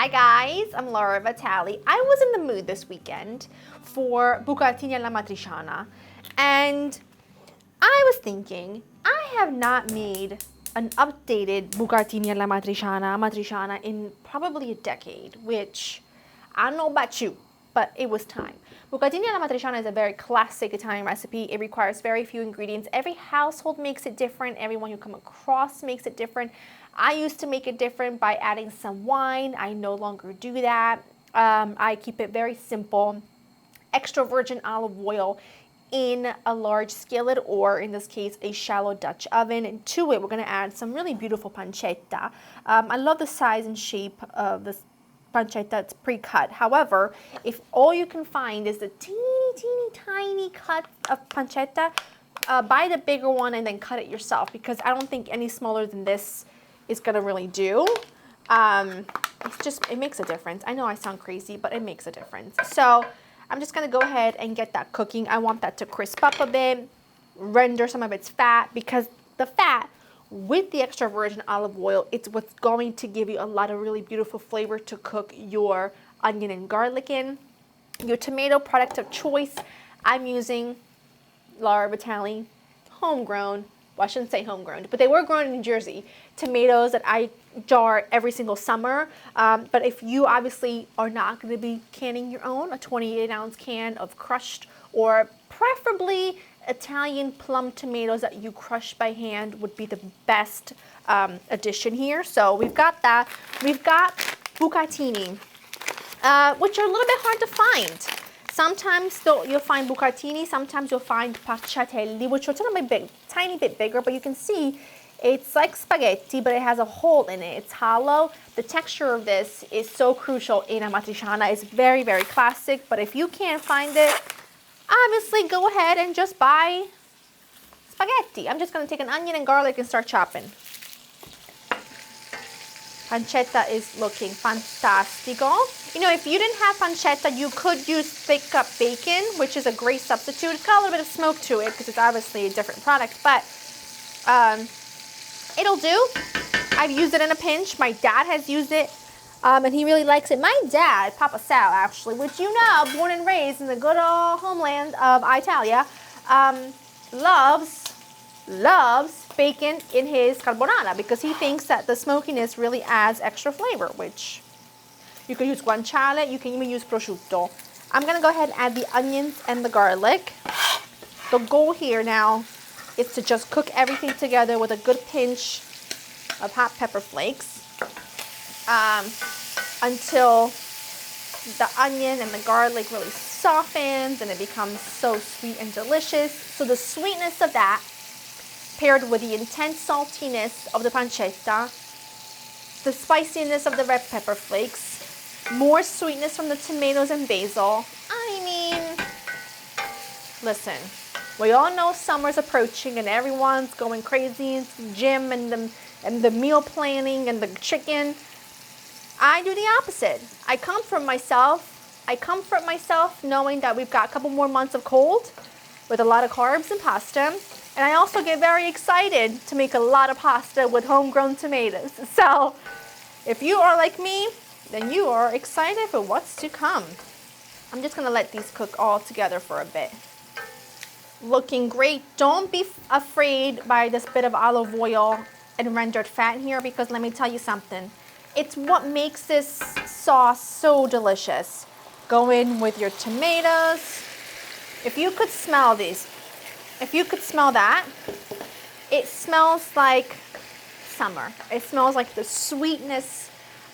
Hi guys, I'm Laura Vitale. I was in the mood this weekend for bucatini alla matriciana, and I was thinking, I have not made an updated bucatini alla matriciana in probably a decade, which I don't know about you, but it was time. Bucatini alla matriciana is a very classic Italian recipe. It requires very few ingredients. Every household makes it different. Everyone you come across makes it different. I used to make it different by adding some wine. I no longer do that. I keep it very simple. Extra virgin olive oil in a large skillet, or in this case, a shallow Dutch oven. And to it, we're gonna add some really beautiful pancetta. I love the size and shape of this pancetta. It's pre-cut. However, if all you can find is the teeny tiny cut of pancetta, buy the bigger one and then cut it yourself, because I don't think any smaller than this is gonna really do. It makes a difference. I know I sound crazy, but it makes a difference. So I'm just gonna go ahead and get that cooking. I want that to crisp up a bit, render some of its fat, because the fat with the extra virgin olive oil, it's what's going to give you a lot of really beautiful flavor to cook your onion and garlic in. Your tomato product of choice, I'm using Laura Vitale, homegrown. Well, I shouldn't say homegrown, but they were grown in New Jersey. Tomatoes that I jar every single summer. But if you obviously are not going to be canning your own, a 28-ounce can of crushed, or preferably Italian plum tomatoes that you crush by hand, would be the best addition here. So we've got that. We've got bucatini, which are a little bit hard to find. Sometimes you'll find bucatini, sometimes you'll find pacciatelli, which are tiny bit bigger, but you can see it's like spaghetti, but it has a hole in it. It's hollow. The texture of this is so crucial in amatriciana. It's very, very classic, but if you can't find it, obviously go ahead and just buy spaghetti. I'm just gonna take an onion and garlic and start chopping. Pancetta is looking fantastico. You know, if you didn't have pancetta, you could use thick cut bacon, which is a great substitute. It's got a little bit of smoke to it because it's obviously a different product, but it'll do. I've used it in a pinch. My dad has used it, and he really likes it. My dad, Papa Sal, actually, which you know, born and raised in the good old homeland of Italia, loves bacon in his carbonara, because he thinks that the smokiness really adds extra flavor, which you can use guanciale, you can even use prosciutto. I'm gonna go ahead and add the onions and the garlic. The goal here now is to just cook everything together with a good pinch of hot pepper flakes until the onion and the garlic really softens and it becomes so sweet and delicious. So the sweetness of that, paired with the intense saltiness of the pancetta, the spiciness of the red pepper flakes, more sweetness from the tomatoes and basil. I mean, listen, we all know summer's approaching and everyone's going crazy into the gym and the meal planning and the chicken. I do the opposite. I comfort myself knowing that we've got a couple more months of cold with a lot of carbs and pasta. And I also get very excited to make a lot of pasta with homegrown tomatoes. So if you are like me, then you are excited for what's to come. I'm just gonna let these cook all together for a bit. Looking great. Don't be afraid by this bit of olive oil and rendered fat here, because let me tell you something. It's what makes this sauce so delicious. Go in with your tomatoes. If you could smell these, if you could smell that, it smells like summer. It smells like the sweetness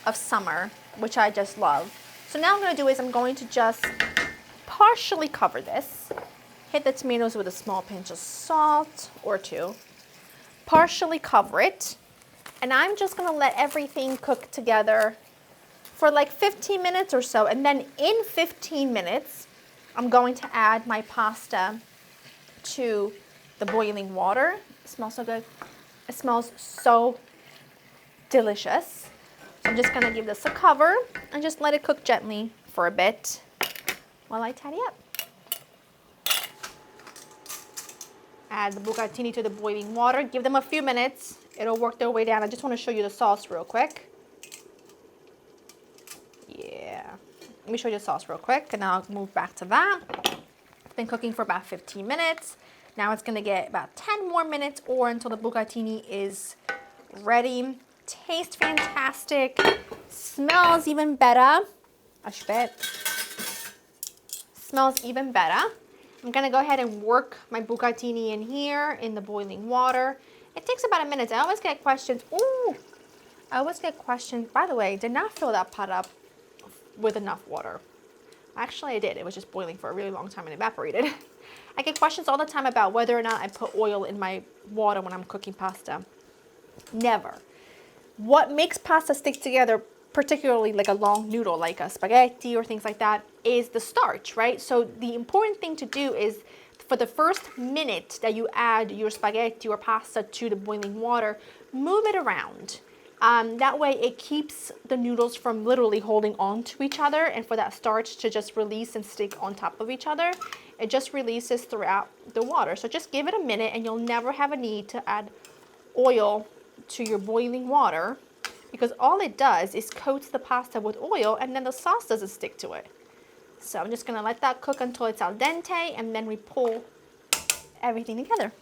of summer, which I just love. So now what I'm gonna do is I'm going to just partially cover this. Hit the tomatoes with a small pinch of salt or two. Partially cover it. And I'm just gonna let everything cook together for like 15 minutes or so. And then in 15 minutes, I'm going to add my pasta to the boiling water. It smells so good. It smells so delicious. So I'm just gonna give this a cover and just let it cook gently for a bit while I tidy up. Add the bucatini to the boiling water. Give them a few minutes. It'll work their way down. I just want to show you the sauce real quick. Let me show you the sauce real quick, and I'll move back to that. It's been cooking for about 15 minutes. Now it's gonna get about 10 more minutes or until the bucatini is ready. Tastes fantastic. Smells even better. Smells even better. I'm gonna go ahead and work my bucatini in here in the boiling water. It takes about a minute. I always get questions. Ooh, I always get questions. By the way, did not fill that pot up with enough water. Actually, I did. It was just boiling for a really long time and evaporated. I get questions all the time about whether or not I put oil in my water when I'm cooking pasta. Never. What makes pasta stick together, particularly like a long noodle, like a spaghetti or things like that, is the starch, right? So the important thing to do is for the first minute that you add your spaghetti or pasta to the boiling water, move it around. That way it keeps the noodles from literally holding on to each other, and for that starch to just release and stick on top of each other. It just releases throughout the water. So just give it a minute and you'll never have a need to add oil to your boiling water, because all it does is coats the pasta with oil and then the sauce doesn't stick to it. So I'm just gonna let that cook until it's al dente, and then we pull everything together.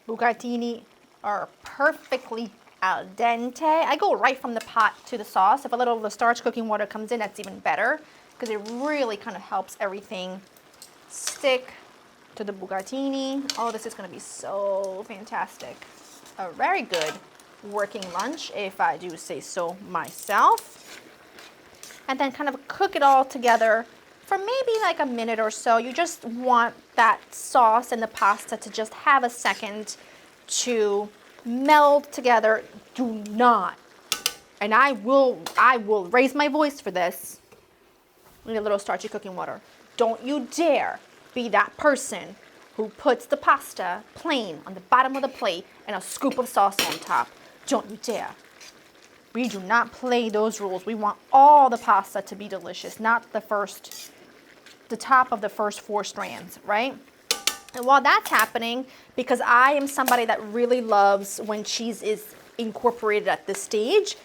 Bucatini are perfectly al dente. I go right from the pot to the sauce. If a little of the starch cooking water comes in, that's even better, because it really kind of helps everything stick to the bucatini. Oh, this is gonna be so fantastic. A very good working lunch, if I do say so myself. And then kind of cook it all together for maybe like a minute or so. You just want that sauce and the pasta to just have a second to meld together. Do not, and I will raise my voice for this, need a little starchy cooking water. Don't you dare be that person who puts the pasta plain on the bottom of the plate and a scoop of sauce on top. Don't you dare. We do not play those rules. We want all the pasta to be delicious, not the top of the first 4 strands, right? And while that's happening, because I am somebody that really loves when cheese is incorporated at this stage,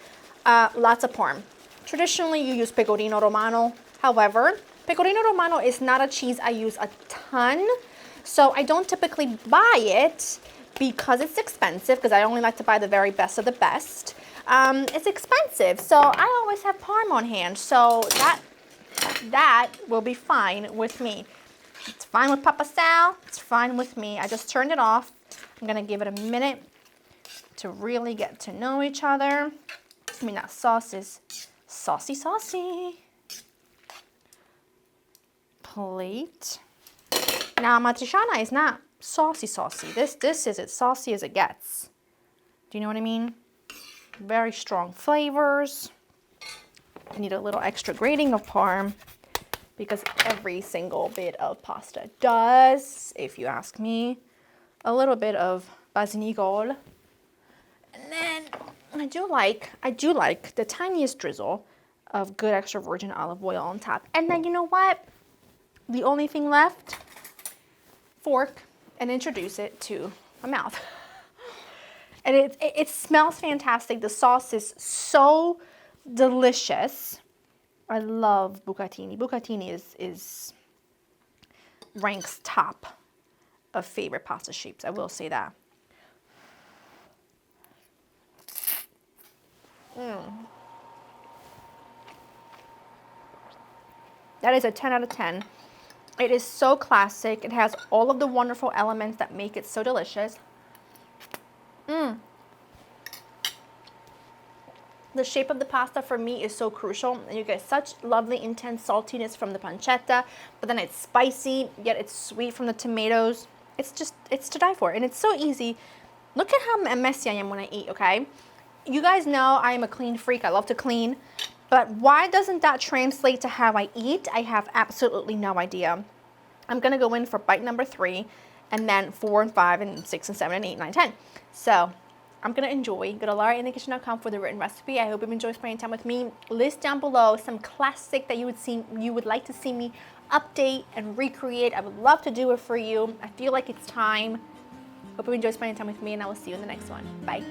lots of parm. Traditionally, you use pecorino romano. However, pecorino romano is not a cheese I use a ton, so I don't typically buy it because it's expensive, because I only like to buy the very best of the best. It's expensive, so I always have parm on hand, so that will be fine with me. It's fine with Papa Sal, it's fine with me. I just turned it off. I'm gonna give it a minute to really get to know each other. I mean, that sauce is saucy. Plate. Now, Amatriciana is not saucy. This is as saucy as it gets. Do you know what I mean? Very strong flavors. I need a little extra grating of parm, because every single bit of pasta does, if you ask me. A little bit of basinigol. And then I do like the tiniest drizzle of good extra virgin olive oil on top. And then you know what? The only thing left, fork and introduce it to my mouth. And it smells fantastic. The sauce is so delicious. I love bucatini. Bucatini is ranks top of favorite pasta shapes. I will say that. That is a 10 out of 10. It is so classic. It has all of the wonderful elements that make it so delicious. The shape of the pasta for me is so crucial, and you get such lovely intense saltiness from the pancetta, but then it's spicy, yet it's sweet from the tomatoes. It's to die for, and it's so easy. Look at how messy I am when I eat, okay? You guys know I am a clean freak. I love to clean, but why doesn't that translate to how I eat? I have absolutely no idea. I'm gonna go in for bite number 3, and then 4 and 5 and 6 and 7 and 8, 9, 10. So I'm gonna enjoy. Go to laurainthekitchen.com for the written recipe. I hope you've enjoyed spending time with me. List down below some classic that you would like to see me update and recreate. I would love to do it for you. I feel like it's time. Hope you enjoyed spending time with me, and I will see you in the next one. Bye.